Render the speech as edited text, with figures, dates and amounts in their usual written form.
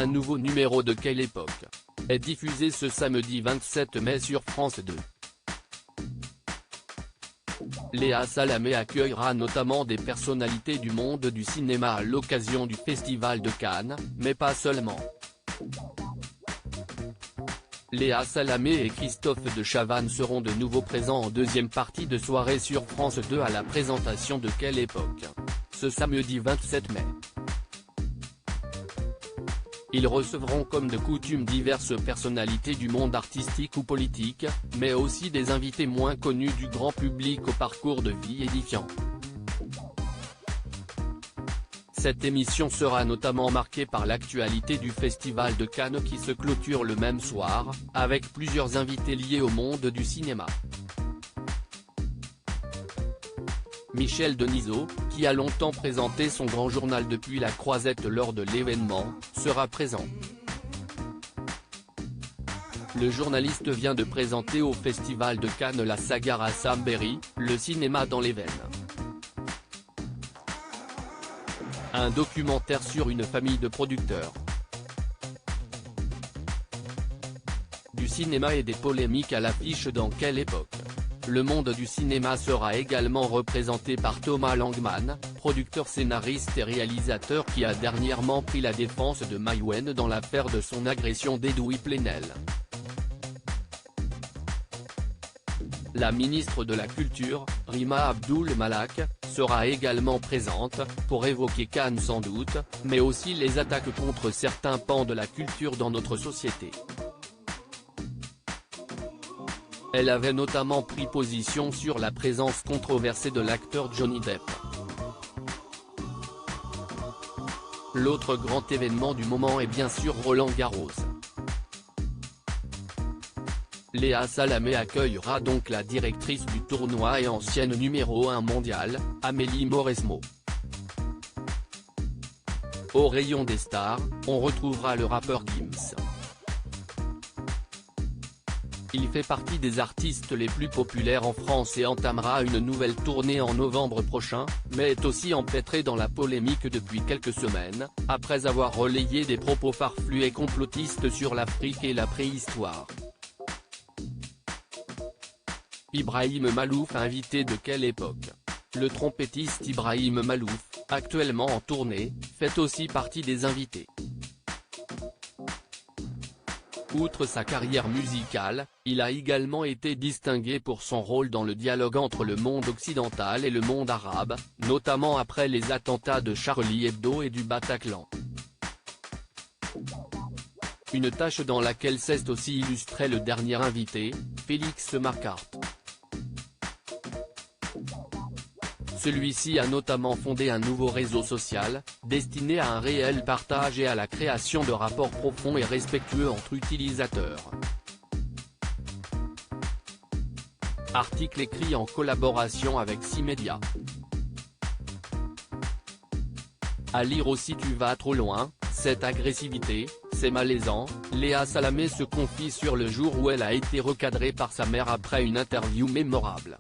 Un nouveau numéro de Quelle époque est diffusé ce samedi 27 mai sur France 2. Léa Salamé accueillera notamment des personnalités du monde du cinéma à l'occasion du Festival de Cannes, mais pas seulement. Léa Salamé et Christophe de Chavannes seront de nouveau présents en deuxième partie de soirée sur France 2 à la présentation de Quelle époque, ce samedi 27 mai. Ils recevront comme de coutume diverses personnalités du monde artistique ou politique, mais aussi des invités moins connus du grand public au parcours de vie édifiant. Cette émission sera notamment marquée par l'actualité du Festival de Cannes qui se clôture le même soir, avec plusieurs invités liés au monde du cinéma. Michel Denisot, qui a longtemps présenté son grand journal depuis la Croisette lors de l'événement, sera présent. Le journaliste vient de présenter au Festival de Cannes la saga Rassam Berry, le cinéma dans les veines. Un documentaire sur une famille de producteurs. Du cinéma et des polémiques à l'affiche dans Quelle époque. Le monde du cinéma sera également représenté par Thomas Langman, producteur, scénariste et réalisateur qui a dernièrement pris la défense de Maïwenn dans l'affaire de son agression d'Edoui Plenel. La ministre de la Culture, Rima Abdul Malak, sera également présente, pour évoquer Cannes sans doute, mais aussi les attaques contre certains pans de la culture dans notre société. Elle avait notamment pris position sur la présence controversée de l'acteur Johnny Depp. L'autre grand événement du moment est bien sûr Roland-Garros. Léa Salamé accueillera donc la directrice du tournoi et ancienne numéro 1 mondiale, Amélie Mauresmo. Au rayon des stars, on retrouvera le rappeur Gims. Il fait partie des artistes les plus populaires en France et entamera une nouvelle tournée en novembre prochain, mais est aussi empêtré dans la polémique depuis quelques semaines, après avoir relayé des propos farfelus et complotistes sur l'Afrique et la préhistoire. Ibrahim Malouf, invité de Quelle époque. Le trompettiste Ibrahim Malouf, actuellement en tournée, fait aussi partie des invités. Outre sa carrière musicale, il a également été distingué pour son rôle dans le dialogue entre le monde occidental et le monde arabe, notamment après les attentats de Charlie Hebdo et du Bataclan. Une tâche dans laquelle s'est aussi illustré le dernier invité, Félix Marquardt. Celui-ci a notamment fondé un nouveau réseau social, destiné à un réel partage et à la création de rapports profonds et respectueux entre utilisateurs. Article écrit en collaboration avec 6 médias. À lire aussi Tu vas trop loin, cette agressivité, c'est malaisant, Léa Salamé se confie sur le jour où elle a été recadrée par sa mère après une interview mémorable.